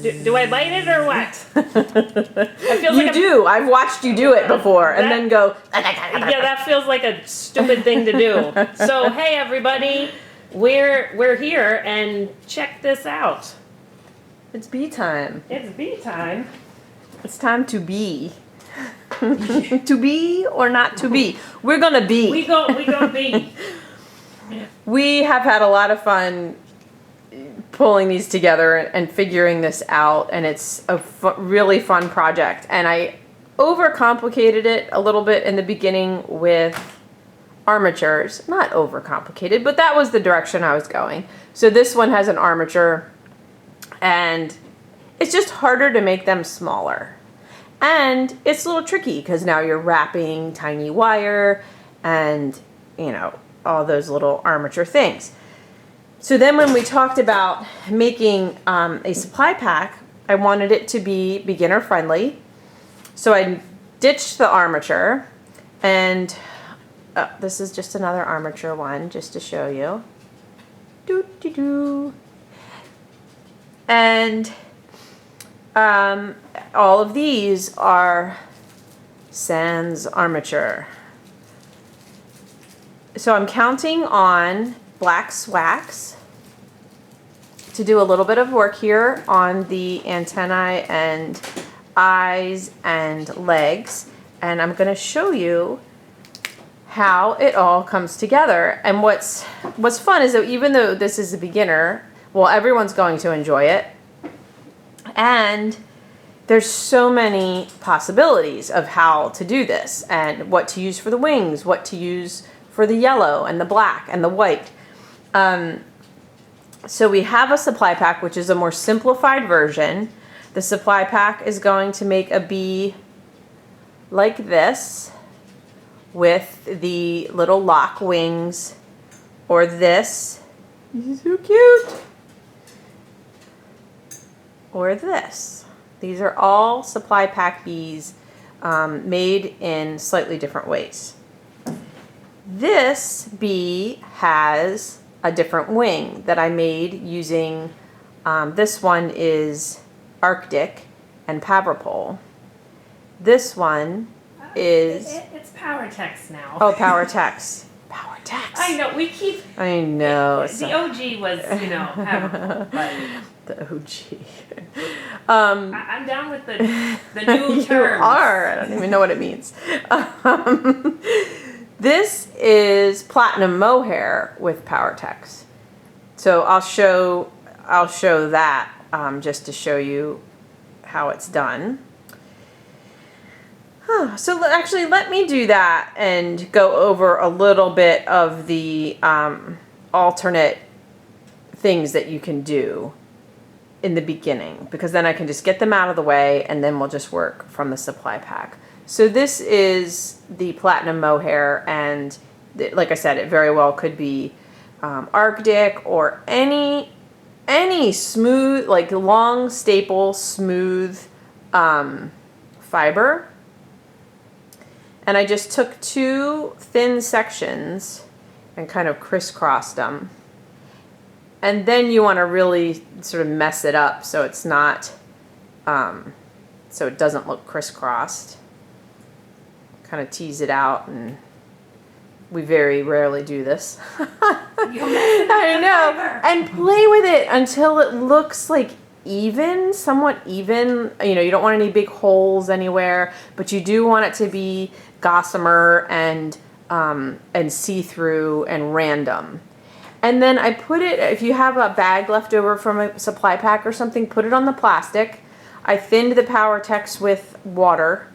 Do I light it or what? I feel You do. I've watched you do it before, and then go. Yeah, that feels like a stupid thing to do. So hey, everybody, we're here, and check this out. It's bee time. It's bee time. It's time to be. To be or not to be. We're gonna be. We go be. We have had a lot of fun pulling these together and figuring this out, and it's a really fun project. And I overcomplicated it a little bit in the beginning with armatures. Not overcomplicated, but that was the direction I was going. So this one has an armature, and it's just harder to make them smaller. And it's a little tricky because now you're wrapping tiny wire and, you know, all those little armature things. So then when we talked about making a supply pack, I wanted it to be beginner friendly. So I ditched the armature, and this is just another armature one just to show you. And all of these are sans armature. So I'm counting on black swaks to do a little bit of work here on the antennae and eyes and legs, and I'm going to show you how it all comes together. And what's fun is that even though this is a beginner, well, everyone's going to enjoy it, and there's so many possibilities of how to do this and what to use for the wings, what to use for the yellow and the black and the white. So we have a supply pack, which is a more simplified version. The supply pack is going to make a bee like this with the little lock wings, or this. This is so cute. Or this. These are all supply pack bees made in slightly different ways. This bee has a different wing that I made using, this one is Arctic and Pavrapole. This one is... It's PowerTex now. Oh, PowerTex. PowerTex. I know, we keep... I know. The OG was, you know, Pavrapole, but... The OG. I'm down with the new terms. You are. I don't even know what it means. This is platinum mohair with PowerTex. So I'll show that just to show you how it's done. So actually, let me do that and go over a little bit of the alternate things that you can do in the beginning, because then I can just get them out of the way, and then we'll just work from the supply pack. So this is the platinum mohair, and like I said, it very well could be Arctic or any smooth, like long staple smooth fiber. And I just took two thin sections and kind of crisscrossed them. And then you want to really sort of mess it up so it's not, so it doesn't look crisscrossed. Kind of tease it out, and we very rarely do this. I know. And play with it until it looks like even, somewhat even. You know, you don't want any big holes anywhere, but you do want it to be gossamer and see-through and random. And then I put it, if you have a bag left over from a supply pack or something, put it on the plastic. I thinned the PowerTex with water.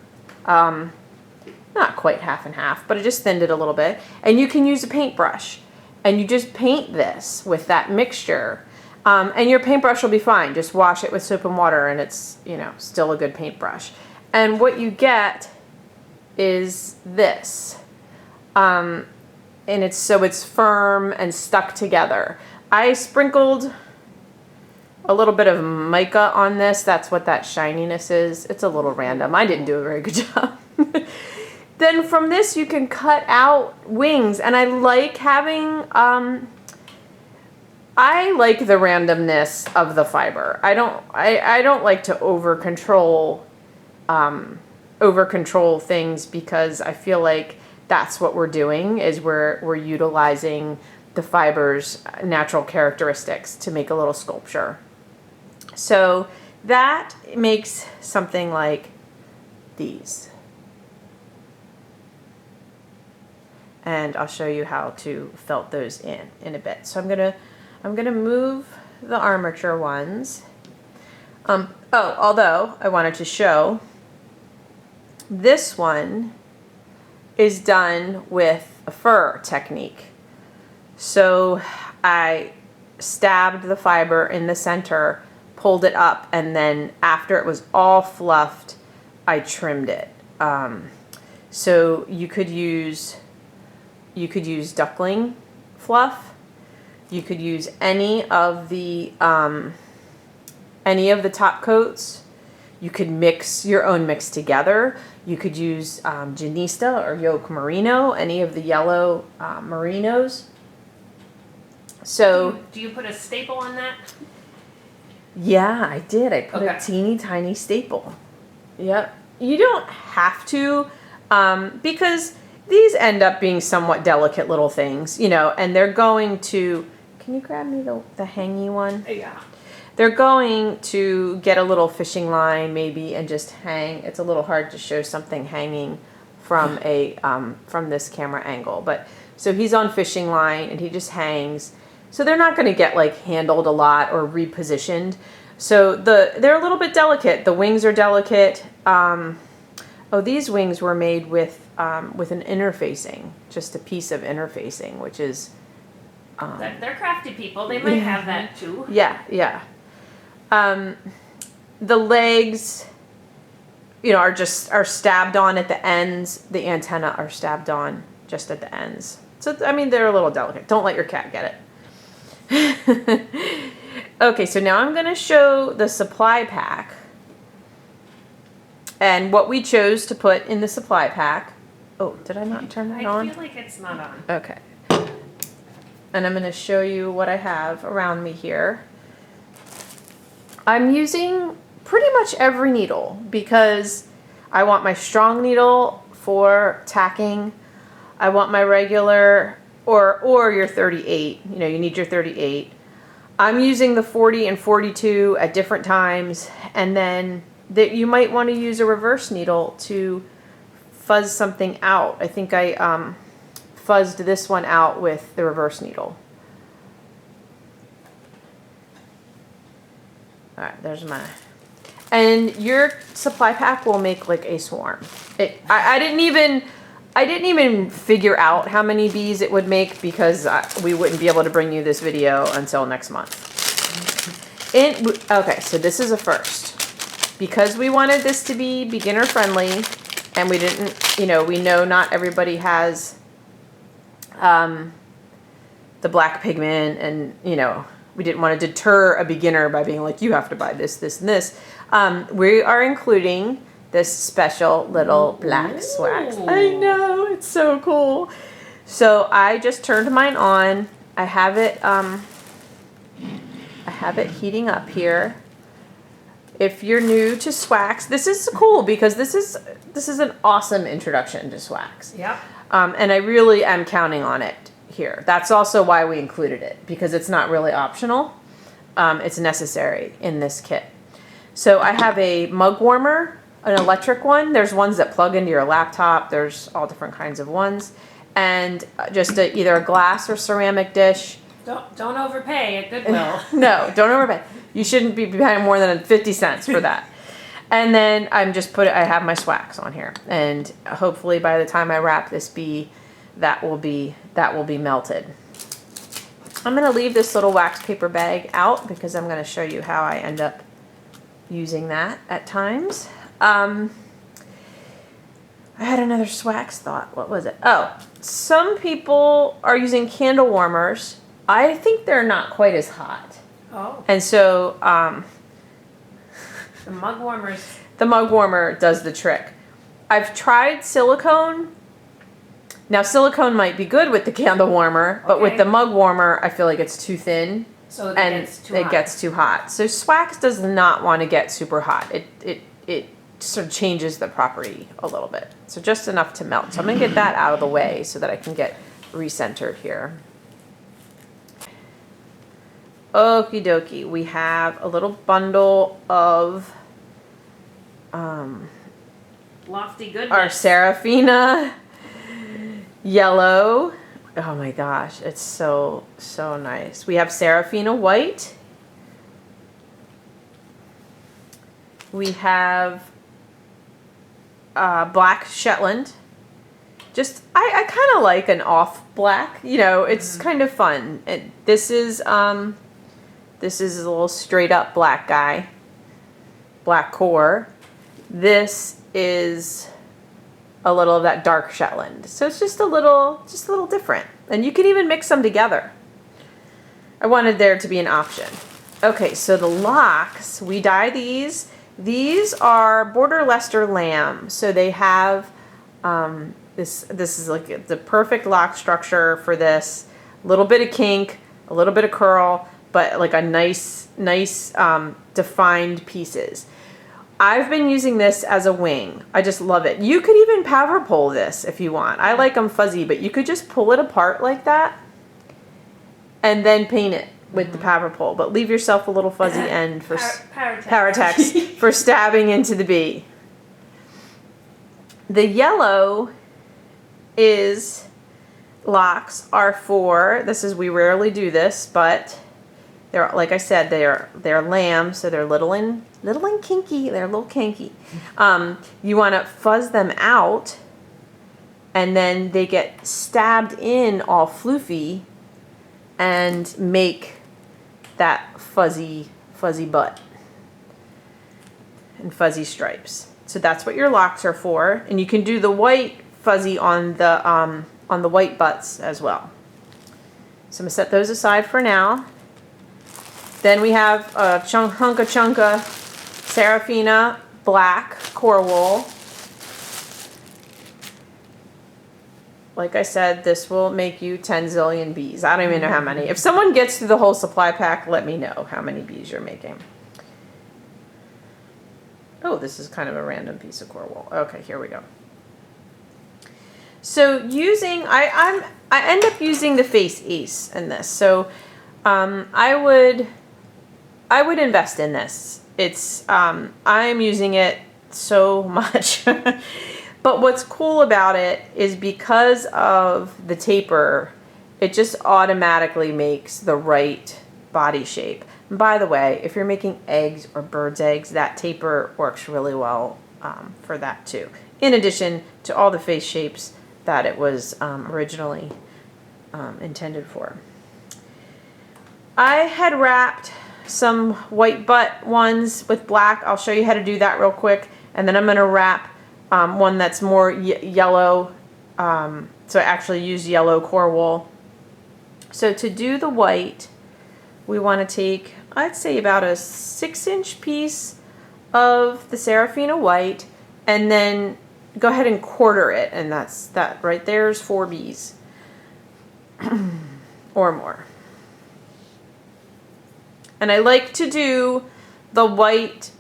Not quite half and half, but I just thinned it a little bit. And you can use a paintbrush. And you just paint this with that mixture. And your paintbrush will be fine. Just wash it with soap and water, and it's, you know, still a good paintbrush. And what you get is this. And it's firm and stuck together. I sprinkled a little bit of mica on this. That's what that shininess is. It's a little random. I didn't do a very good job. Then from this you can cut out wings, and I like having I like the randomness of the fiber. I don't like to over control things, because I feel like that's what we're doing, is we're utilizing the fiber's natural characteristics to make a little sculpture. So that makes something like these. And I'll show you how to felt those in a bit. So I'm gonna move the armature ones. Although I wanted to show, this one is done with a fur technique. So I stabbed the fiber in the center, pulled it up, and then after it was all fluffed, I trimmed it. So you could use duckling fluff. You could use any of the top coats. You could mix your own mix together. You could use Janista or Yoke Merino, any of the yellow merinos. So do you put a staple on that? Yeah, I did. I put a teeny tiny staple. Yep. You don't have to, because these end up being somewhat delicate little things, and they're going to, can you grab me the hangy one? Yeah. They're going to get a little fishing line maybe and just hang. It's a little hard to show something hanging from from this camera angle, but so he's on fishing line and he just hangs. So they're not going to get like handled a lot or repositioned. So they're a little bit delicate. The wings are delicate. These wings were made with an interfacing, just a piece of interfacing, which is they're crafty people. They might have that too. Yeah. The legs, are stabbed on at the ends. The antenna are stabbed on just at the ends. So they're a little delicate. Don't let your cat get it. Okay, so now I'm going to show the supply pack and what we chose to put in the supply pack. Oh, did I not turn that on? I feel like it's not on. Okay. And I'm going to show you what I have around me here. I'm using pretty much every needle because I want my strong needle for tacking. I want my regular or your 38. You need your 38. I'm using the 40 and 42 at different times, and then you might want to use a reverse needle to fuzz something out. I think I fuzzed this one out with the reverse needle. All right, there's my. And your supply pack will make like a swarm. I didn't even figure out how many bees it would make because we wouldn't be able to bring you this video until next month. Okay, so this is a first. Because we wanted this to be beginner friendly, and we didn't, we know not everybody has the black pigment, and, we didn't want to deter a beginner by being like, you have to buy this, this, and this. We are including this special little black swag. I know, it's so cool. So I just turned mine on. I have it heating up here. If you're new to swags, this is cool because this is an awesome introduction to swags. Yep. And I really am counting on it here. That's also why we included it, because it's not really optional. It's necessary in this kit. So I have a mug warmer, an electric one. There's ones that plug into your laptop. There's all different kinds of ones. And just either a glass or ceramic dish. Don't overpay at Goodwill. No, don't overpay. You shouldn't be paying more than 50 cents for that. And then I have my swags on here. And hopefully by the time I wrap this bee, that will be melted. I'm going to leave this little wax paper bag out because I'm going to show you how I end up using that at times. I had another swags thought. What was it? Oh, some people are using candle warmers. I think they're not quite as hot. Oh. And so the mug warmers. The mug warmer does the trick. I've tried silicone. Now silicone might be good with the candle warmer, but with the mug warmer, I feel like it's too thin. So it and gets too it hot. gets too hot. So Swax does not want to get super hot. It sort of changes the property a little bit. So just enough to melt. So I'm gonna get that out of the way so that I can get recentered here. Okie dokie, we have a little bundle of Lofty goodness. our Serafina yellow. Oh my gosh, it's so nice. We have Serafina white. We have black Shetland. Just, I kind of like an off black, you know, it's kind of fun. This is a little straight up black guy, black core. This is a little of that dark Shetland. So it's just a little different. And you can even mix them together. I wanted there to be an option. Okay, so the locks, we dye these. These are Border Leicester lamb. So they have, this is like the perfect lock structure for this. A little bit of kink, a little bit of curl, but like a nice defined pieces. I've been using this as a wing. I just love it. You could even powder pull this if you want. I like them fuzzy, but you could just pull it apart like that and then paint it with the powder pull. But leave yourself a little fuzzy end for Paratex for stabbing into the bee. The yellow locks are for, we rarely do this, but they're, like I said, they're lamb, so they're little and kinky. They're a little kinky. You want to fuzz them out, and then they get stabbed in all floofy, and make that fuzzy butt and fuzzy stripes. So that's what your locks are for, and you can do the white fuzzy on the white butts as well. So I'm gonna set those aside for now. Then we have a chunka Serafina black core wool. Like I said, this will make you 10 zillion bees. I don't even know how many. If someone gets through the whole supply pack, let me know how many bees you're making. Oh, this is kind of a random piece of core wool. Okay, here we go. So I end up using the Face Ace in this. So I would invest in this. I'm using it so much. But what's cool about it is because of the taper, it just automatically makes the right body shape. And by the way, if you're making eggs or bird's eggs, that taper works really well for that too. In addition to all the face shapes that it was originally intended for. I had wrapped some white butt ones with black. I'll show you how to do that real quick. And then I'm going to wrap one that's more yellow. So I actually use yellow core wool. So to do the white, we want to take, I'd say about a 6-inch piece of the Serafina white, and then go ahead and quarter it. And that right there is 4 bees or more. And I like to do the white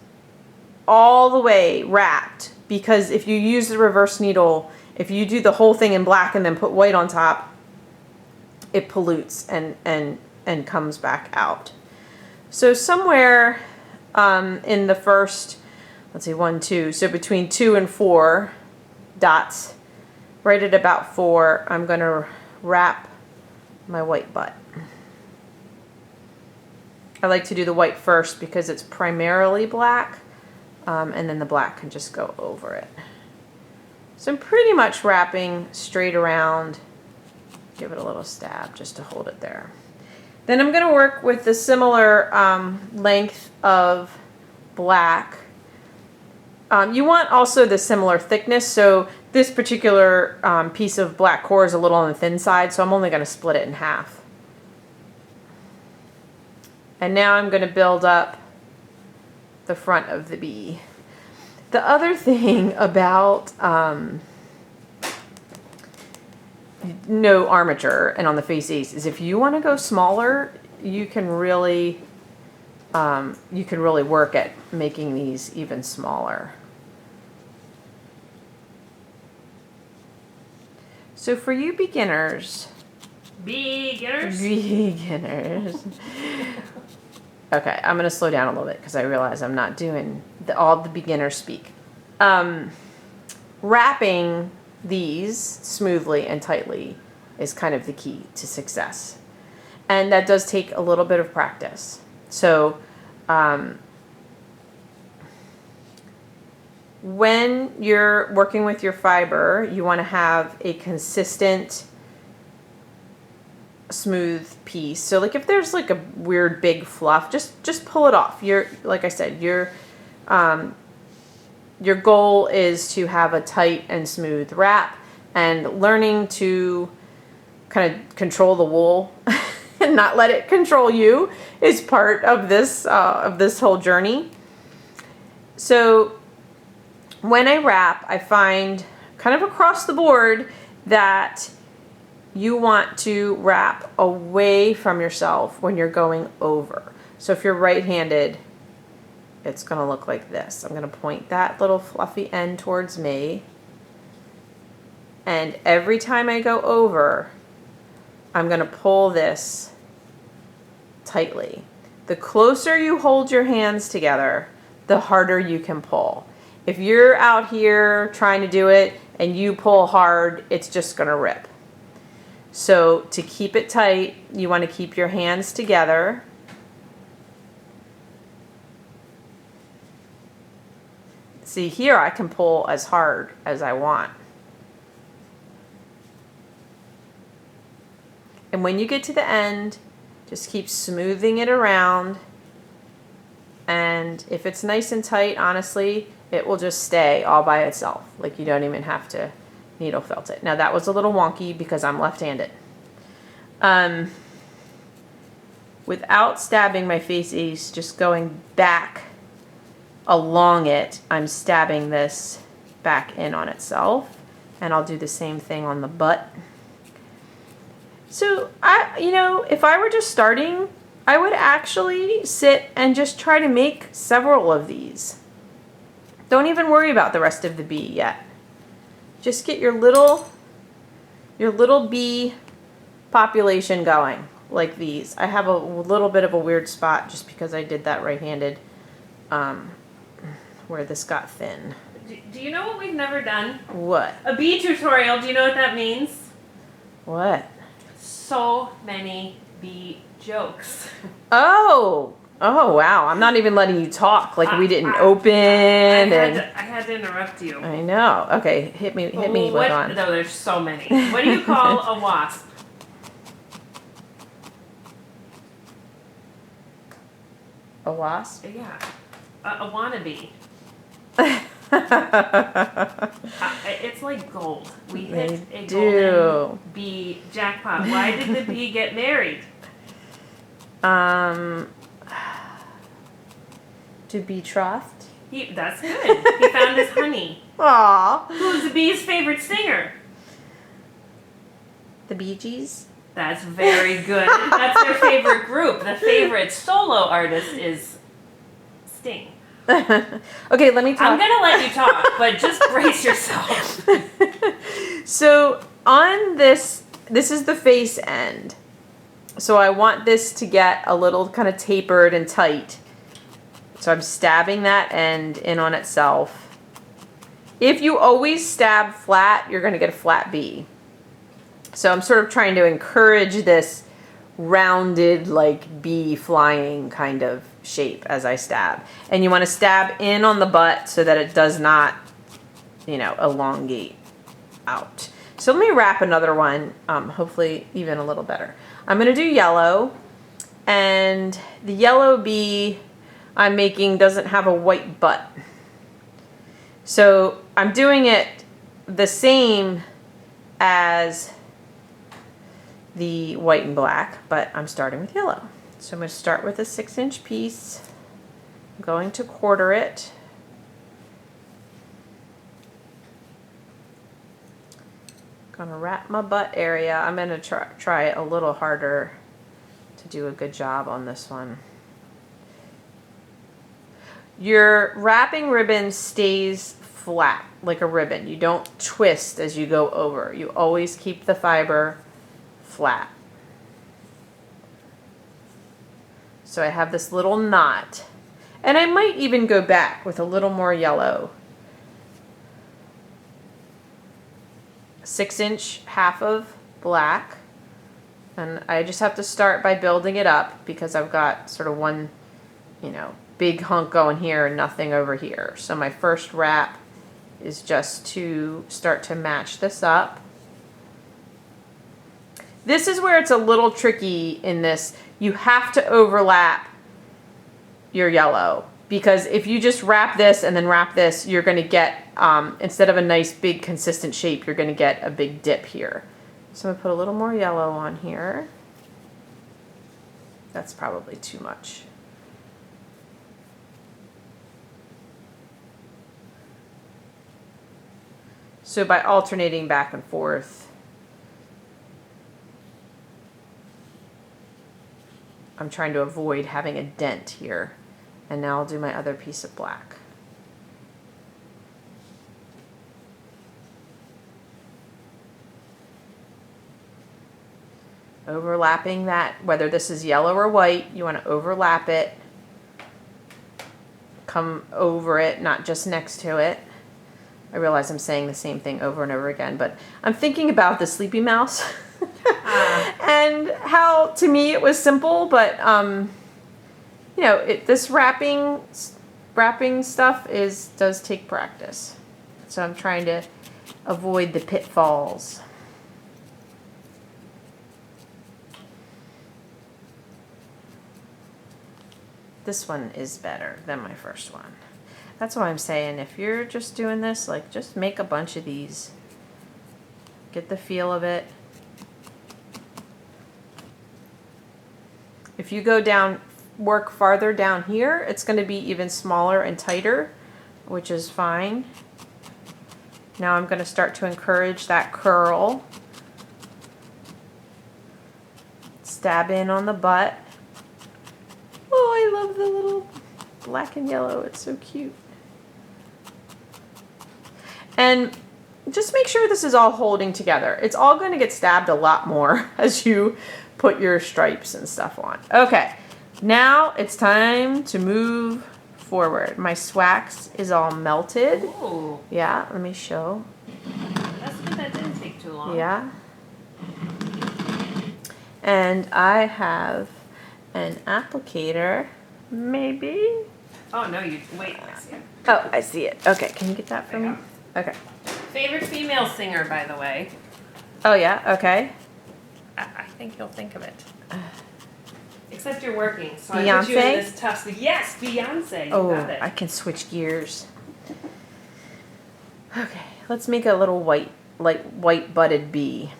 all the way wrapped, because if you use the reverse needle, if you do the whole thing in black and then put white on top, it pollutes and comes back out. So somewhere in the first, let's see, 1, 2, so between 2 and 4 dots, right at about 4, I'm going to wrap my white butt. I like to do the white first because it's primarily black, and then the black can just go over it. So I'm pretty much wrapping straight around. Give it a little stab just to hold it there. Then I'm going to work with the similar length of black. You want also the similar thickness, so this particular piece of black core is a little on the thin side, so I'm only going to split it in half. And now I'm going to build up the front of the bee. The other thing about no armature and on the Face Ace is if you want to go smaller, you can really work at making these even smaller. So for you beginners. Okay, I'm gonna slow down a little bit because I realize I'm not doing all the beginner speak. Wrapping these smoothly and tightly is kind of the key to success. And that does take a little bit of practice. So when you're working with your fiber, you want to have a consistent, smooth piece. So like if there's like a weird big fluff, just pull it off. Like I said, your goal is to have a tight and smooth wrap, and learning to kind of control the wool and not let it control you is part of this whole journey. So when I wrap, I find kind of across the board that you want to wrap away from yourself when you're going over. So if you're right-handed, it's going to look like this. I'm going to point that little fluffy end towards me. And every time I go over, I'm going to pull this tightly. The closer you hold your hands together, the harder you can pull. If you're out here trying to do it and you pull hard, it's just going to rip. So to keep it tight, you want to keep your hands together. See, here I can pull as hard as I want. And when you get to the end, just keep smoothing it around. And if it's nice and tight, honestly, it will just stay all by itself. Like you don't even have to needle felt it. Now that was a little wonky because I'm left-handed. Without stabbing my faces, just going back along it, I'm stabbing this back in on itself. And I'll do the same thing on the butt. So if I were just starting, I would actually sit and just try to make several of these. Don't even worry about the rest of the bee yet. Just get your little bee population going like these. I have a little bit of a weird spot just because I did that right-handed, where this got thin. Do you know what we've never done? What? A bee tutorial. Do you know what that means? What? So many bee jokes. Oh wow! I'm not even letting you talk. Like we didn't open. I had to interrupt you. I know. Okay, hit me with one. No, there's so many. What do you call a wasp? A wasp? Yeah, a wannabe. It's like gold. We hit a golden bee jackpot. Why did the bee get married? To be betrothed. That's good. He found his honey. Aww. Who's the bee's favorite singer? The Bee Gees. That's very good. That's their favorite group. The favorite solo artist is Sting. Okay, let me talk. I'm gonna let you talk, but just brace yourself. So on this is the face end. So I want this to get a little kind of tapered and tight. So I'm stabbing that end in on itself. If you always stab flat, you're going to get a flat bee. So I'm sort of trying to encourage this rounded, like bee flying kind of shape as I stab. And you want to stab in on the butt so that it does not, elongate out. So let me wrap another one, hopefully even a little better. I'm going to do yellow, and the yellow bee I'm making doesn't have a white butt. So I'm doing it the same as the white and black, but I'm starting with yellow. So I'm going to start with a 6-inch piece. I'm going to quarter it. Going to wrap my butt area. I'm going to try a little harder to to do a good job on this one. Your wrapping ribbon stays flat like a ribbon. You don't twist as you go over. You always keep the fiber flat. So I have this little knot. And I might even go back with a little more yellow. 6-inch half of black. And I just have to start by building it up because I've got sort of one, you know, big hunk going here and nothing over here. So my first wrap is just to start to match this up. This is where it's a little tricky in this. You have to overlap your yellow because if you just wrap this and then wrap this, you're going to get, instead of a nice big consistent shape, you're going to get a big dip here. So I'm going to put a little more yellow on here. That's probably too much. So by alternating back and forth, I'm trying to avoid having a dent here. And now I'll do my other piece of black. Overlapping that, whether this is yellow or white, you want to overlap it. Come over it, not just next to it. I realize I'm saying the same thing over and over again, but I'm thinking about the Sleepy Mouse and how to me it was simple, but you know, this wrapping stuff does take practice. So I'm trying to avoid the pitfalls. This one is better than my first one. That's why I'm saying if you're just doing this, like just make a bunch of these. Get the feel of it. If you go down, work farther down here, it's going to be even smaller and tighter, which is fine. Now I'm going to start to encourage that curl. Stab in on the butt. Oh, I love the little black and yellow. It's so cute. And just make sure this is all holding together. It's all going to get stabbed a lot more as you put your stripes and stuff on. Okay, now it's time to move forward. My swax is all melted. Ooh. Yeah, let me show. That's good. That didn't take too long. Yeah. And I have an applicator, maybe. Oh no, you wait. I see it. Oh, I see it. Okay, can you get that for me? Okay. Favorite female singer, by the way. Oh yeah. Okay. I think you'll think of it. Except you're working, so I put you in Beyonce? this tough. Yes, Beyonce. You Oh, got it. I can switch gears. Okay, let's make a little white, like white butted bee.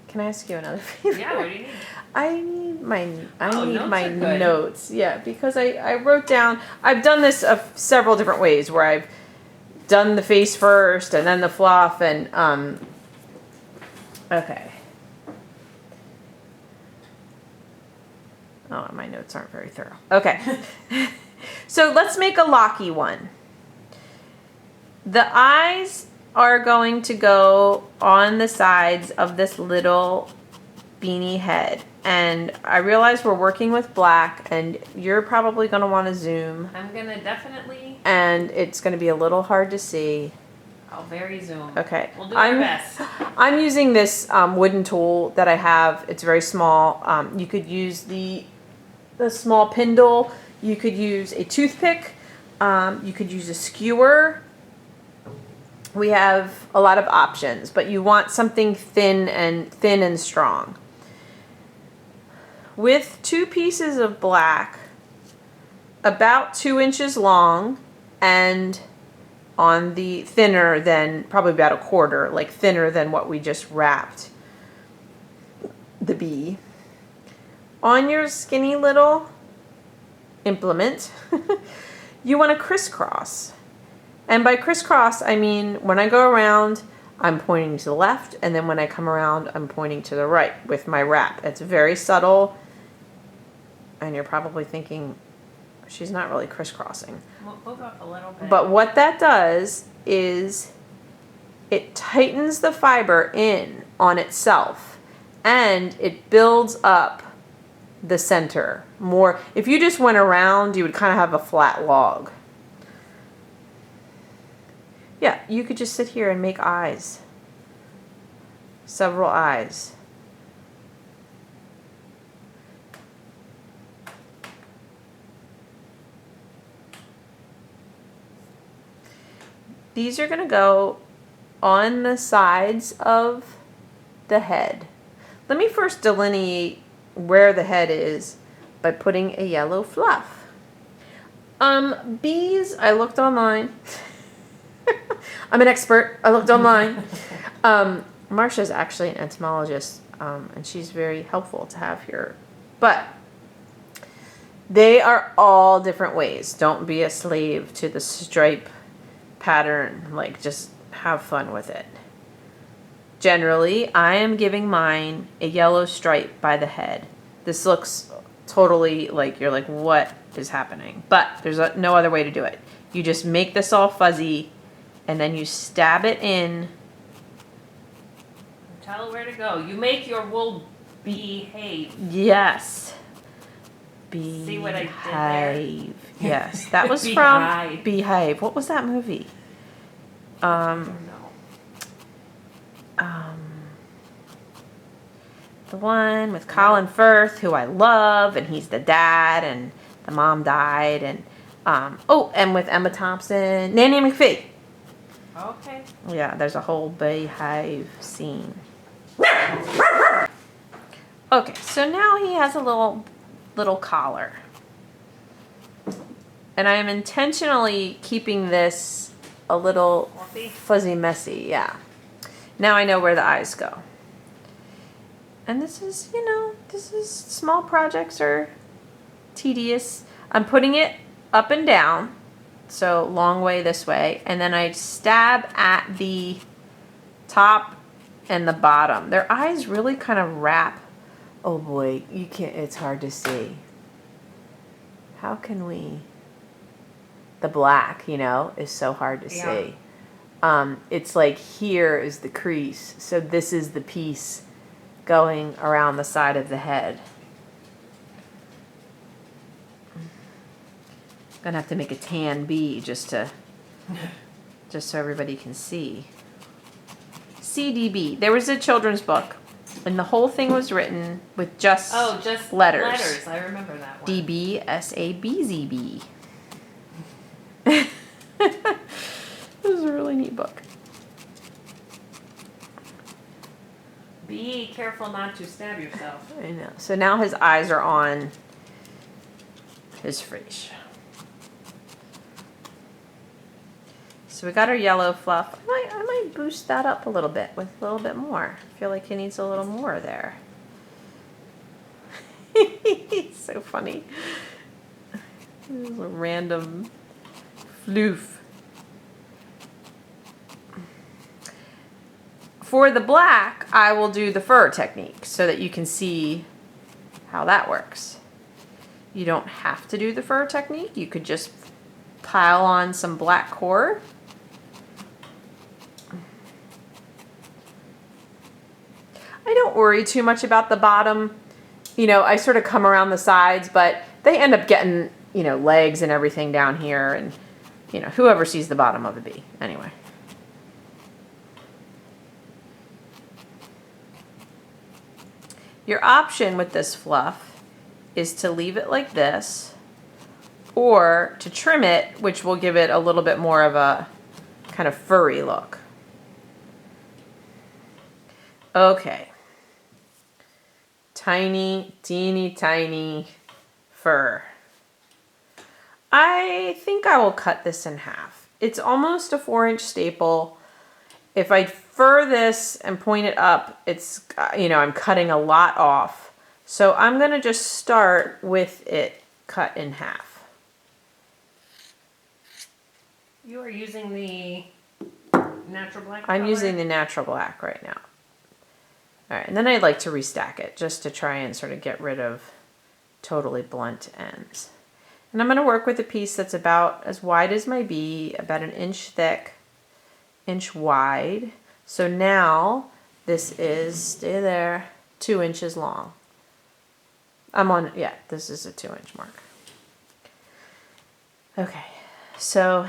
Can I ask you another favor? Yeah. What do you need? I need my Notes are good. notes. Yeah, because I wrote down. I've done this several different ways where I've done the face first and then the fluff and okay. Oh, my notes aren't very thorough. Okay. So let's make a locky one. The eyes are going to go on the sides of this little beanie head. And I realize we're working with black and you're probably going to want to zoom. I'm gonna definitely. And it's going to be a little hard to see. I'll very zoom. Okay. We'll do our best. I'm using this wooden tool that I have. It's very small. You could use the small pindle. You could use a toothpick. You could use a skewer. We have a lot of options, but you want something thin and strong. With 2 pieces of black, about 2 inches long, and on the thinner than, probably about 1/4, like thinner than what we just wrapped the bee. On your skinny little implement, you want to crisscross. And by crisscross, I mean when I go around, I'm pointing to the left, and then when I come around, I'm pointing to the right with my wrap. It's very subtle, and you're probably thinking, she's not really crisscrossing. Move up a little bit. But what that does is it tightens the fiber in on itself, and it builds up the center more. If you just went around, you would kind of have a flat log. Yeah, you could just sit here and make eyes. Several eyes. These are going to go on the sides of the head. Let me first delineate where the head is by putting a yellow fluff. Bees, I looked online. I'm an expert. I looked online. Marsha's actually an entomologist, and she's very helpful to have here. But they are all different ways. Don't be a slave to the stripe pattern. Like, just have fun with it. Generally, I am giving mine a yellow stripe by the head. This looks totally like, you're like, what is happening? But there's no other way to do it. You just make this all fuzzy, and then you stab it in. Tell it where to go. You make your wool behave. Yes. See what I did there? Behave. Yes, that was from Beehive. Beehive. What was that movie? No. The one with Colin Firth, who I love, and he's the dad, and the mom died, and and with Emma Thompson, Nanny McPhee. Okay. Yeah, there's a whole Beehive scene. Okay, so now he has a little collar. And I am intentionally keeping this a little Fluffy. fuzzy messy, yeah. Now I know where the eyes go. And this is, small projects are tedious. I'm putting it up and down, so long way this way, and then I stab at the top and the bottom. Their eyes really kind of wrap. Oh boy, you can't, it's hard to see. How can we? The black, is so hard to see. It's like here is the crease, so this is the piece going around the side of the head. Gonna have to make a tan bee just so everybody can see. CDB. There was a children's book, and the whole thing was written with just letters. Letters. I remember that one. DBSABZB. It was a really neat book. Be careful not to stab yourself. I know. So now his eyes are on his friche. So we got our yellow fluff. I might boost that up a little bit with a little bit more. I feel like he needs a little more there. So funny. This is a random floof. For the black, I will do the fur technique so that you can see how that works. You don't have to do the fur technique. You could just pile on some black cord. I don't worry too much about the bottom. I sort of come around the sides, but they end up getting, legs and everything down here, and, whoever sees the bottom of the bee. Anyway. Your option with this fluff is to leave it like this, or to trim it, which will give it a little bit more of a kind of furry look. Okay. Tiny, teeny, tiny fur. I think I will cut this in half. It's almost a 4-inch staple. If I fur this and point it up, it's, I'm cutting a lot off. So I'm going to just start with it cut in half. You are using the natural black I'm color? using the natural black right now. All right, and then I'd like to restack it just to try and sort of get rid of totally blunt ends. And I'm going to work with a piece that's about as wide as my bee, about an inch thick, inch wide. So now this is, stay there, 2 inches long. This is a 2-inch mark. Okay, so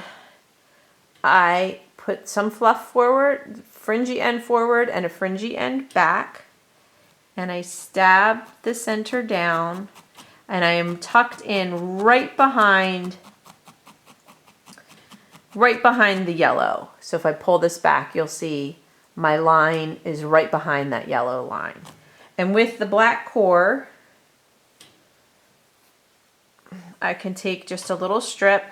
I put some fluff forward, fringy end forward and a fringy end back, and I stab the center down, and I am tucked in right behind the yellow. So if I pull this back, you'll see my line is right behind that yellow line. And with the black core, I can take just a little strip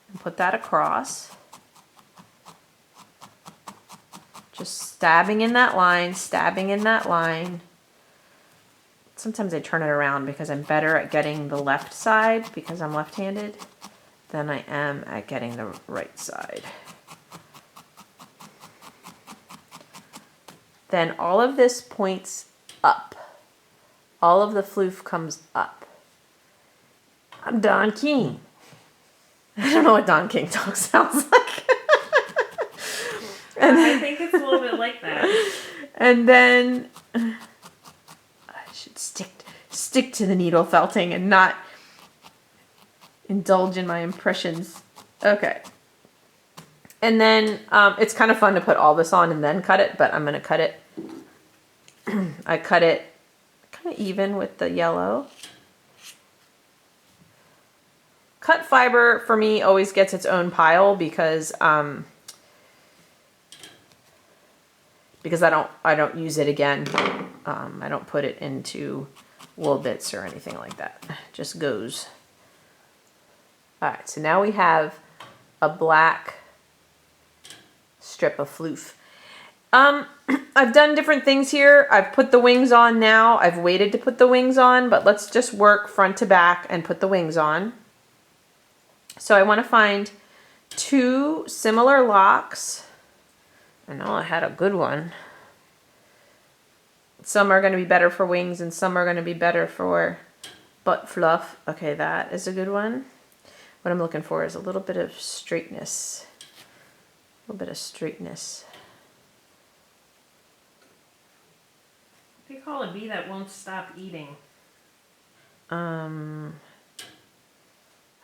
and put that across. Just stabbing in that line, stabbing in that line. Sometimes I turn it around because I'm better at getting the left side because I'm left-handed than I am at getting the right side. Then all of this points up. All of the floof comes up. I'm Don King. I don't know what Don King talk sounds like. I think it's a little bit like that. And then I should stick to the needle felting and not indulge in my impressions. Okay. And then it's kind of fun to put all this on and then cut it, but I'm going to cut it. I cut it kind of even with the yellow. Cut fiber for me always gets its own pile because I don't use it again. I don't put it into wool bits or anything like that. It just goes. All right, so now we have a black strip of floof. I've done different things here. I've put the wings on now. I've waited to put the wings on, but let's just work front to back and put the wings on. So I want to find 2 similar locks. I know I had a good one. Some are going to be better for wings and some are going to be better for butt fluff. Okay, that is a good one. What I'm looking for is a little bit of straightness. A little bit of straightness. What do you call a bee that won't stop eating?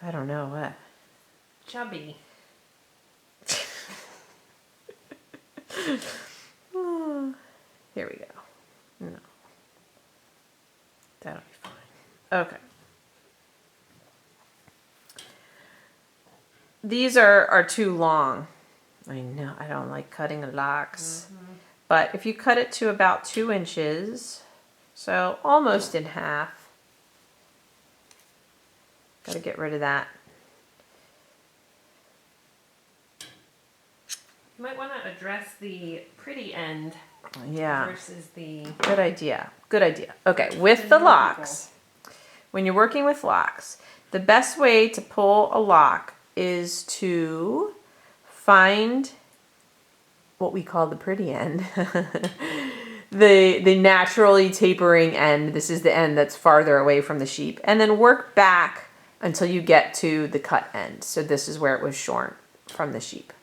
I don't know what. Chubby. Here we go. No. That'll be fine. Okay. These are too long. I know, I don't like cutting locks. But if you cut it to about 2 inches, so almost in half, got to get rid of that. You might want to address the pretty end versus the... Good idea. Good idea. Okay, with the locks, when you're working with locks, the best way to pull a lock is to find what we call the pretty end. the naturally tapering end. This is the end that's farther away from the sheep. And then work back until you get to the cut end. So this is where it was shorn from the sheep.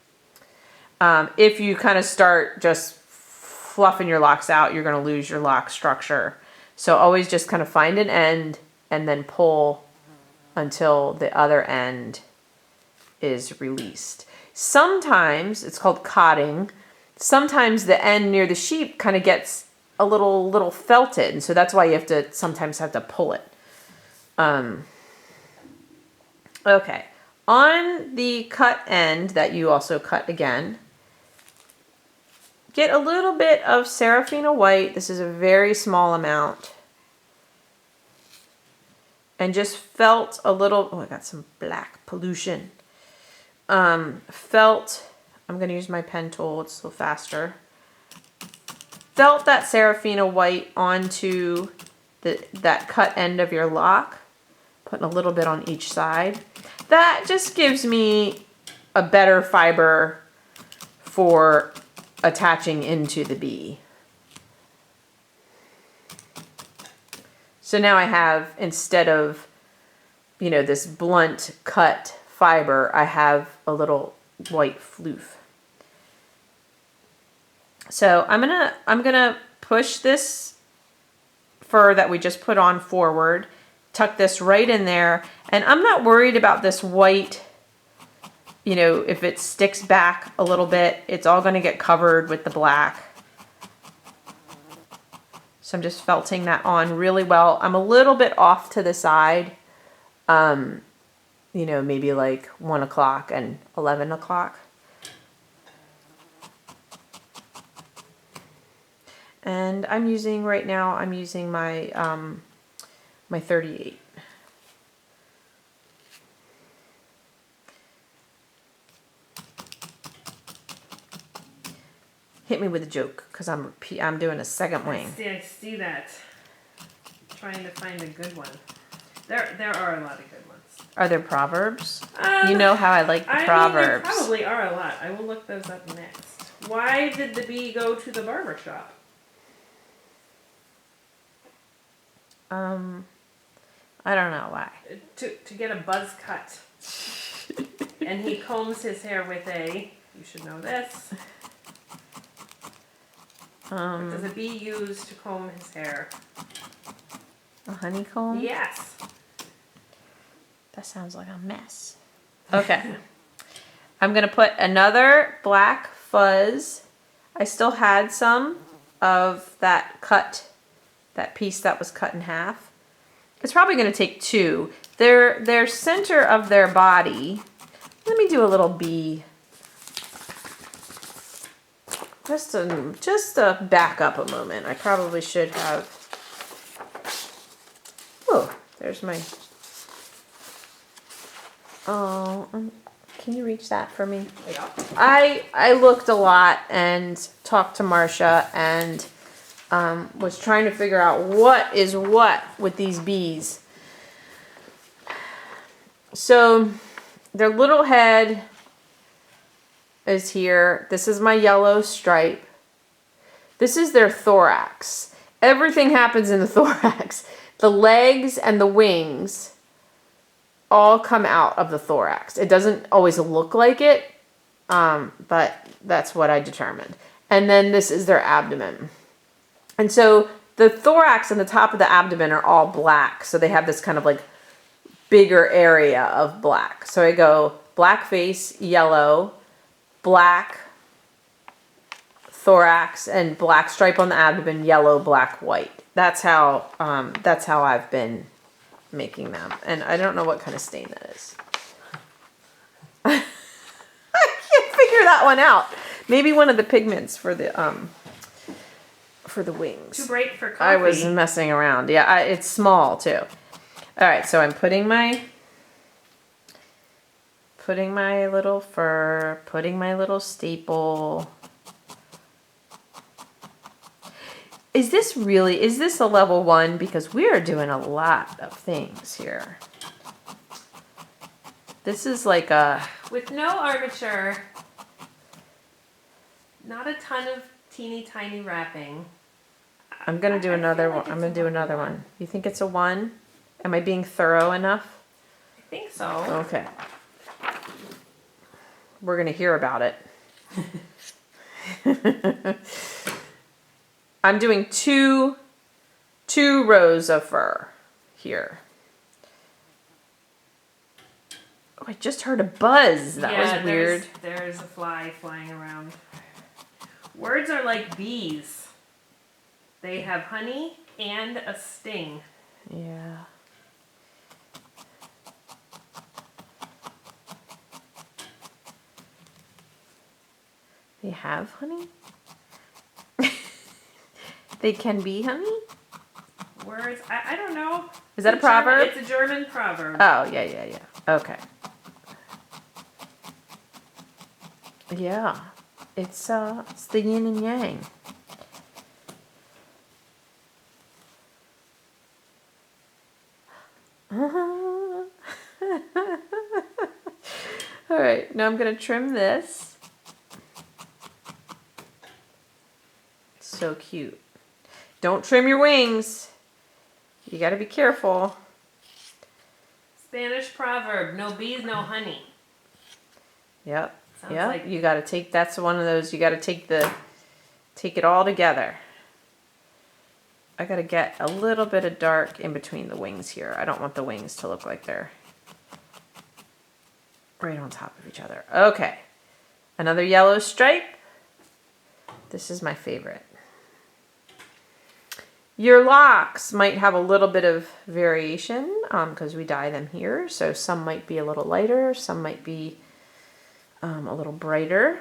If you kind of start just fluffing your locks out, you're going to lose your lock structure. So always just kind of find an end and then pull until the other end is released. Sometimes, it's called cotting, sometimes the end near the sheep kind of gets a little felted, and so that's why you have to sometimes have to pull it. Okay, on the cut end that you also cut again, get a little bit of Seraphina white. This is a very small amount. And just felt a little, oh, I got some black pollution. Felt, I'm going to use my pen tool, it's a little faster. Felt that Seraphina white onto that cut end of your lock. Putting a little bit on each side. That just gives me a better fiber for attaching into the bee. So now I have, instead of, you know, this blunt cut fiber, I have a little white floof. So I'm gonna push this fur that we just put on forward, tuck this right in there, and I'm not worried about this white, you know, if it sticks back a little bit, it's all gonna get covered with the black. So I'm just felting that on really well. I'm a little bit off to the side, you know, maybe like 1 o'clock and 11 o'clock. And I'm using, right now, I'm using my, my 38. Hit me with a joke, because I'm doing a second wing. I see that. Trying to find a good one. There are a lot of good ones. Are there proverbs? You know how I like the proverbs. There probably are a lot. I will look those up next. Why did the bee go to the barber shop? I don't know why. To get a buzz cut. And he combs his hair with a, you should know this. What does a bee use to comb his hair? A honeycomb? Yes. That sounds like a mess. Okay. I'm going to put another black fuzz. I still had some of that piece that was cut in half. It's probably going to take two. Their center of their body. Let me do a little bee. Just to back up a moment. I probably should have. Oh, there's my. Oh, can you reach that for me? Yeah. I looked a lot and talked to Marcia and was trying to figure out what is what with these bees. So their little head is here. This is my yellow stripe. This is their thorax. Everything happens in the thorax. The legs and the wings all come out of the thorax. It doesn't always look like it, but that's what I determined. And then this is their abdomen. And so the thorax and the top of the abdomen are all black. So they have this kind of like bigger area of black. So I go black face, yellow, black thorax, and black stripe on the abdomen, yellow, black, white. That's how I've been making them. And I don't know what kind of stain that is. I can't figure that one out. Maybe one of the pigments for the wings. Too bright for coffee. I was messing around. Yeah, it's small too. All right, so I'm putting my little fur, putting my little staple. Is this a level 1? Because we are doing a lot of things here. This is like a... With no armature, not a ton of teeny tiny wrapping. I'm going to do another one. Like I'm going to do another one. You think it's a 1? Am I being thorough enough? I think so. Okay. We're going to hear about it. I'm doing two rows of fur here. Oh, I just heard a buzz. That was weird. There's a fly flying around. Words are like bees. They have honey and a sting. Yeah. They have honey? They can be honey? Words, I don't know. Is that a proverb? It's a German proverb. Oh, yeah. Okay. Yeah. It's the yin and yang. All All right, now I'm gonna trim this. So cute. Don't trim your wings. You gotta be careful. Spanish proverb, no bees, no honey. Yep. Sounds Yep. like- You gotta take, that's one of those, you gotta take it all together. I gotta get a little bit of dark in between the wings here. I don't want the wings to look like they're right on top of each other. Okay. Another yellow stripe. This is my favorite. Your locks might have a little bit of variation because we dye them here. So some might be a little lighter, some might be a little brighter.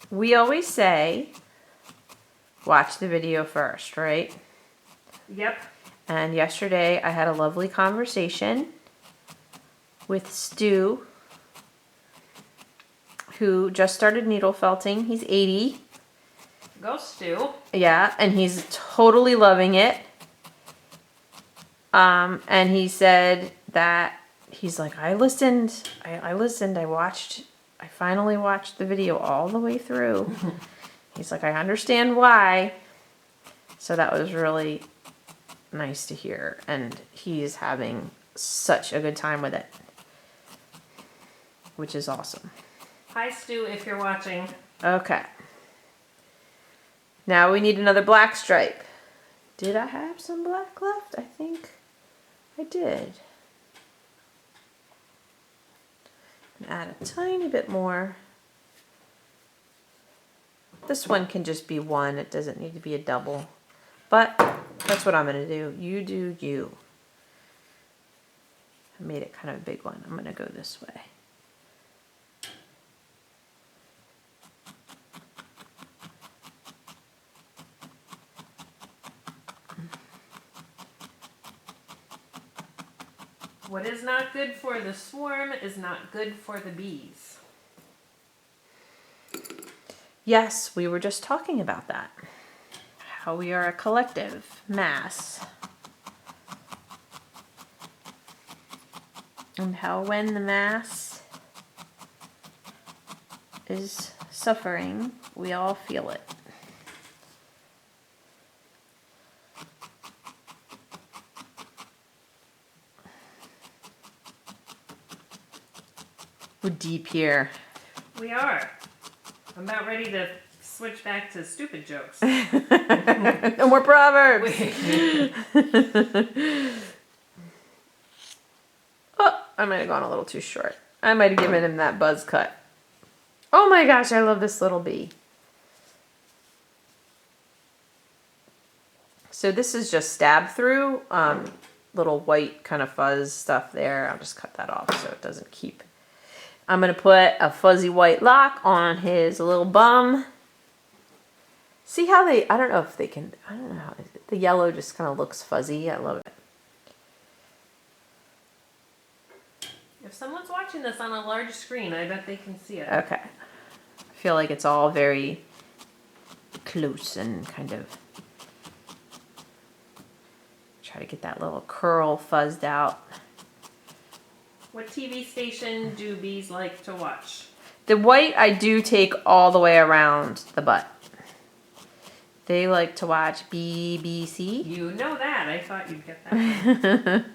We always say, watch the video first, right? Yep. And yesterday I had a lovely conversation with Stu, who just started needle felting. He's 80. Go, Stu. Yeah, and he's totally loving it. And he said that he's like, I finally watched the video all the way through. He's like, I understand why. So that was really nice to hear. And he's having such a good time with it, which is awesome. Hi, Stu, if you're watching. Okay. Now we need another black stripe. Did I have some black left? I think I did. And add a tiny bit more. This one can just be one. It doesn't need to be a double. But that's what I'm going to do. You do you. I made it kind of a big one. I'm going to go this way. What is not good for the swarm is not good for the bees. Yes, we were just talking about that. How we are a collective mass. And how when the mass is suffering, we all feel it. We're deep here. We are. I'm about ready to switch back to stupid jokes. No more proverbs. Oh, I might have gone a little too short. I might have given him that buzz cut. Oh my gosh, I love this little bee. So this is just stab through, little white kind of fuzz stuff there. I'll just cut that off so it doesn't keep. I'm going to put a fuzzy white lock on his little bum. See how I don't know if they can, I don't know how, the yellow just kind of looks fuzzy. I love it. If someone's watching this on a large screen, I bet they can see it. Okay. I feel like it's all very close and kind of try to get that little curl fuzzed out. What TV station do bees like to watch? The white I do take all the way around the butt. They like to watch BBC. You know that. I thought you'd get that.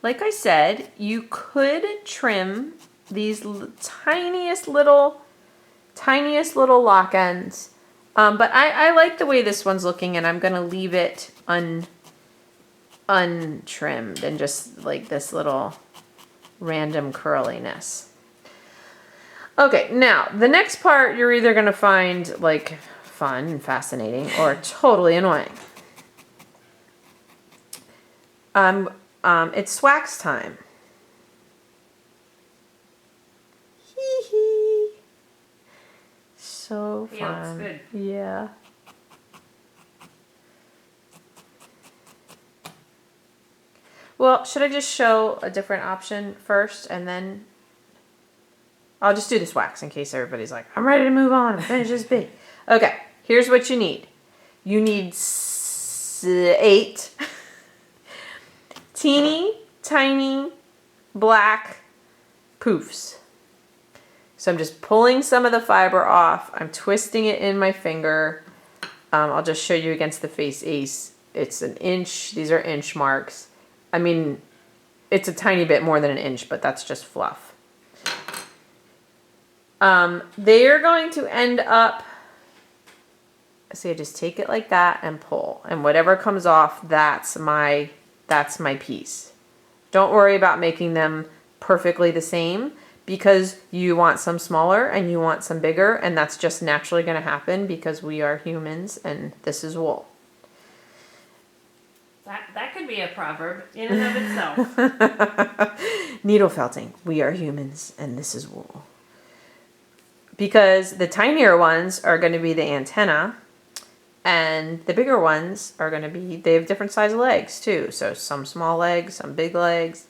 Like I said, you could trim these tiniest little lock ends. But I like the way this one's looking, and I'm going to leave it untrimmed and just like this little random curliness. Okay, now the next part you're either going to find like fun and fascinating or totally annoying. It's swax time. Hee hee. So fun. Yeah, it's good. Yeah. Well, should I just show a different option first and then? I'll just do this wax in case everybody's like, I'm ready to move on and finish this bee. Okay, here's what you need. You need 8 teeny tiny black poofs. So I'm just pulling some of the fiber off. I'm twisting it in my finger. I'll just show you against the face ace. It's an inch. These are inch marks. I mean, it's a tiny bit more than an inch, but that's just fluff. They are going to end up, see, I just take it like that and pull. And whatever comes off, that's my piece. Don't worry about making them perfectly the same, because you want some smaller and you want some bigger, and that's just naturally going to happen because we are humans and this is wool. That could be a proverb in and of itself. Needle felting. We are humans and this is wool. Because the tinier ones are going to be the antenna, and the bigger ones are going to be, they have different size legs too. So some small legs, some big legs.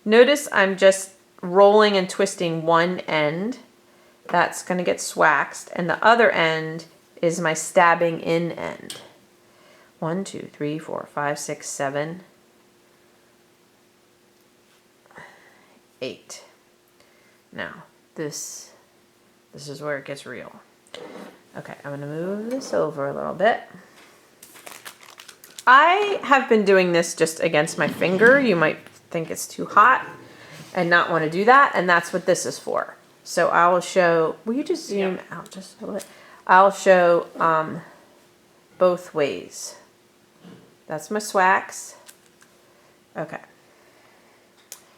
Notice I'm just rolling and twisting one end. That's going to get swaxed. And the other end is my stabbing in end. 1, 2, 3, 4, 5, 6, 7, 8. Now, this is where it gets real. Okay, I'm going to move this over a little bit. I have been doing this just against my finger. You might think it's too hot and not want to do that, and that's what this is for. So I will show, will you just zoom out just a little bit? I'll show both ways. That's my swax. Okay.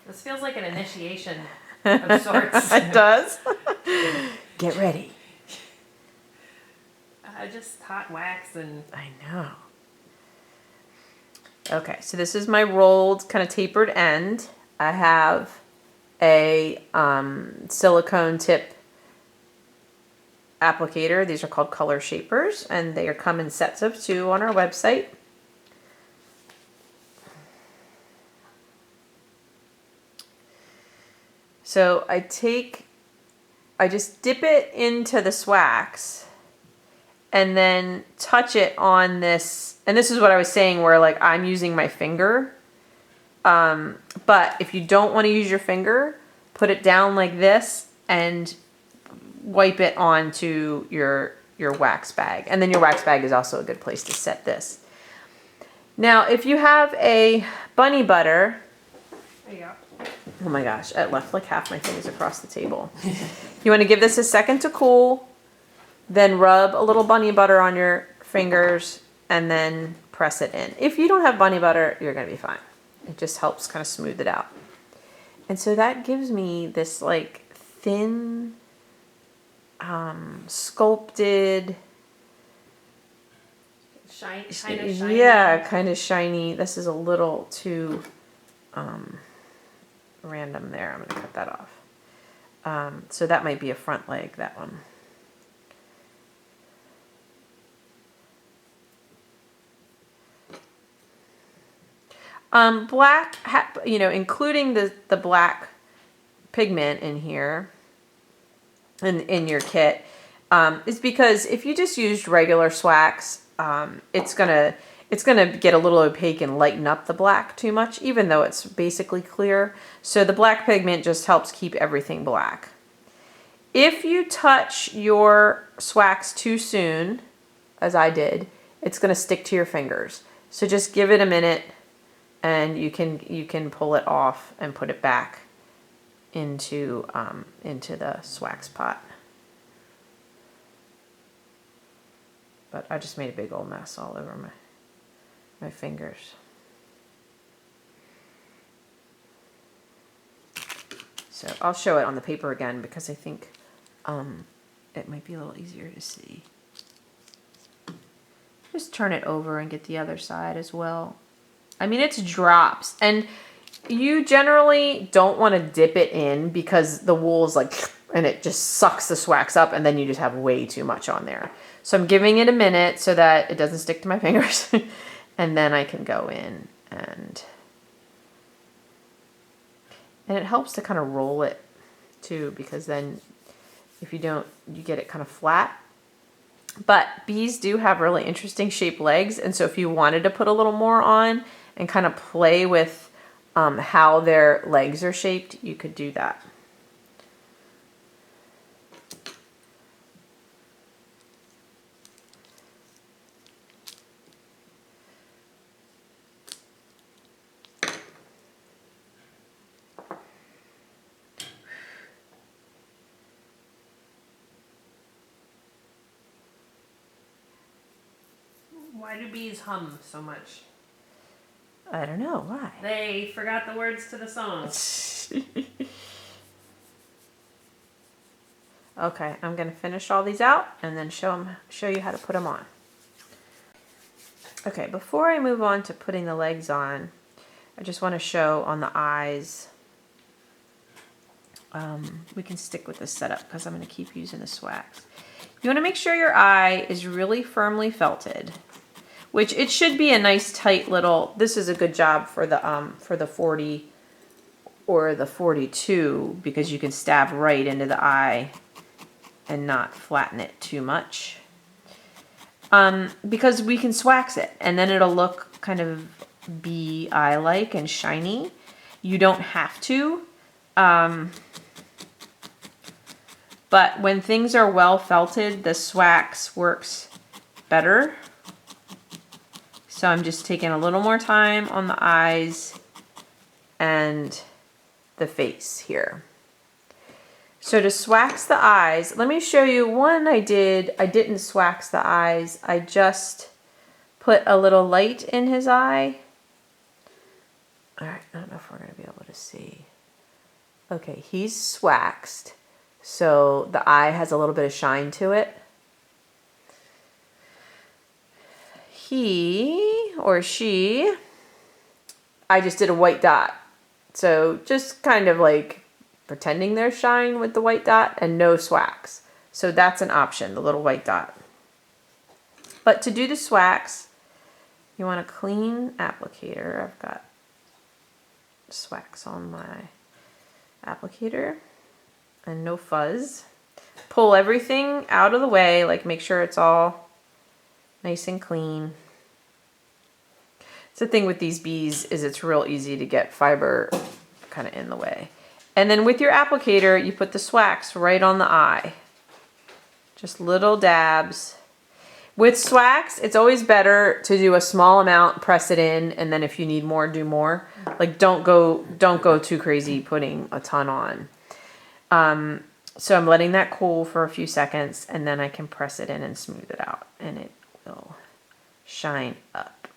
This feels like an initiation of sorts. It does. Get ready. Just hot wax and... I know. Okay, so this is my rolled, kind of tapered end. I have a silicone tip applicator. These are called color shapers, and they come in sets of 2 on our website. So I just dip it into the swax and then touch it on this. And this is what I was saying where like I'm using my finger. But if you don't want to use your finger, put it down like this and wipe it onto your wax bag. And then your wax bag is also a good place to set this. Now, if you have a bunny butter, There you go. oh my gosh, it left like half my fingers across the table. You want to give this a second to cool, then rub a little bunny butter on your fingers and then press it in. If you don't have bunny butter, you're going to be fine. It just helps kind of smooth it out. And so that gives me this like thin, sculpted, Kind of shiny. yeah, kind of shiny. This is a little too random there. I'm going to cut that off. So that might be a front leg, that one. Black, including the black pigment in here, in your kit, is because if you just used regular swax, it's gonna get a little opaque and lighten up the black too much, even though it's basically clear. So the black pigment just helps keep everything black. If you touch your swax too soon, as I did, it's gonna stick to your fingers. So just give it a minute, and you can pull it off and put it back into the swax pot. But I just made a big old mess all over my fingers. So I'll show it on the paper again because I think it might be a little easier to see. Just turn it over and get the other side as well. I mean, it's drops, and you generally don't want to dip it in because the wool is like, and it just sucks the swax up, and then you just have way too much on there. So I'm giving it a minute so that it doesn't stick to my fingers, and then I can go in and it helps to kind of roll it too, because then if you don't, you get it kind of flat. But bees do have really interesting shaped legs, and so if you wanted to put a little more on and kind of play with how their legs are shaped, you could do that. Why do bees hum so much? I don't know why. They forgot the words to the song. Okay, I'm gonna finish all these out and then show you how to put them on. Okay, before I move on to putting the legs on, I just want to show on the eyes. We can stick with this setup because I'm going to keep using the swags. You want to make sure your eye is really firmly felted, which it should be a nice tight little. This is a good job for the 40 or the 42 because you can stab right into the eye and not flatten it too much. Because we can swax it and then it'll look kind of bee eye-like and shiny. You don't have to. But when things are well felted, the swax works better. So I'm just taking a little more time on the eyes and the face here. So to swax the eyes, let me show you one I didn't swax the eyes. I just put a little light in his eye. All right, I don't know if we're going to be able to see. Okay, he's swaxed. So the eye has a little bit of shine to it. He or she, I just did a white dot. So just kind of like pretending there's shine with the white dot and no swax. So that's an option, the little white dot. But to do the swax, you want a clean applicator. I've got swax on my applicator and no fuzz. Pull everything out of the way, like make sure it's all nice and clean. It's the thing with these bees is it's real easy to get fiber kind of in the way. And then with your applicator, you put the swax right on the eye. Just little dabs. With swax, it's always better to do a small amount, press it in, and then if you need more, do more. Like don't go too crazy putting a ton on. So I'm letting that cool for a few seconds, and then I can press it in and smooth it out, and it will shine up.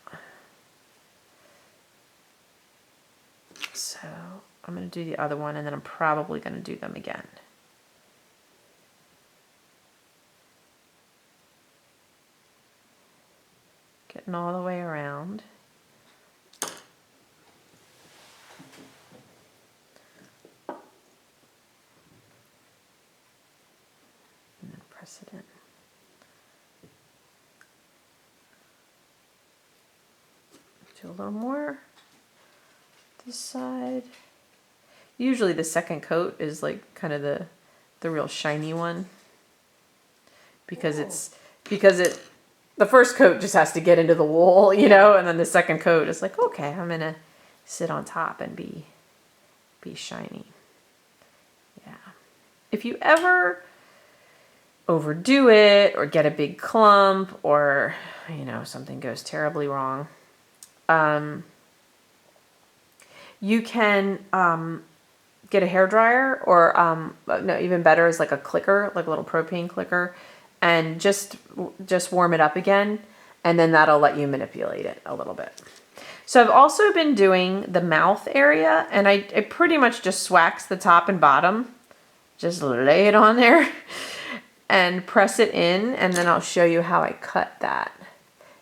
So I'm going to do the other one, and then I'm probably going to do them again. Getting all the way around. And then press it in. Do a little more. This side. Usually the second coat is like kind of the real shiny one. Because the first coat just has to get into the wool, you know, and then the second coat is like, okay, I'm gonna sit on top and be shiny. Yeah. If you ever overdo it or get a big clump or, you know, something goes terribly wrong, you can get a hairdryer or no, even better is like a clicker, like a little propane clicker, and just warm it up again, and then that'll let you manipulate it a little bit. So I've also been doing the mouth area, and I pretty much just swax the top and bottom. Just lay it on there and press it in, and then I'll show you how I cut that.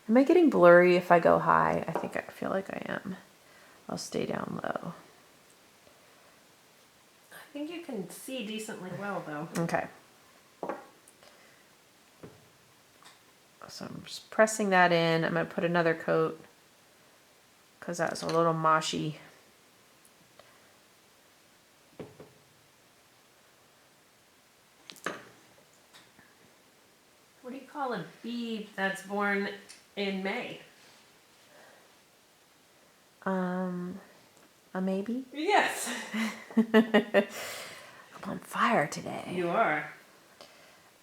Am I getting blurry if I go high? I feel like I am. I'll stay down low. I think you can see decently well, though. Okay. So I'm just pressing that in. I'm going to put another coat because that was a little moshy. call a bee that's born in May? A maybe? Yes. I'm on fire today. You are.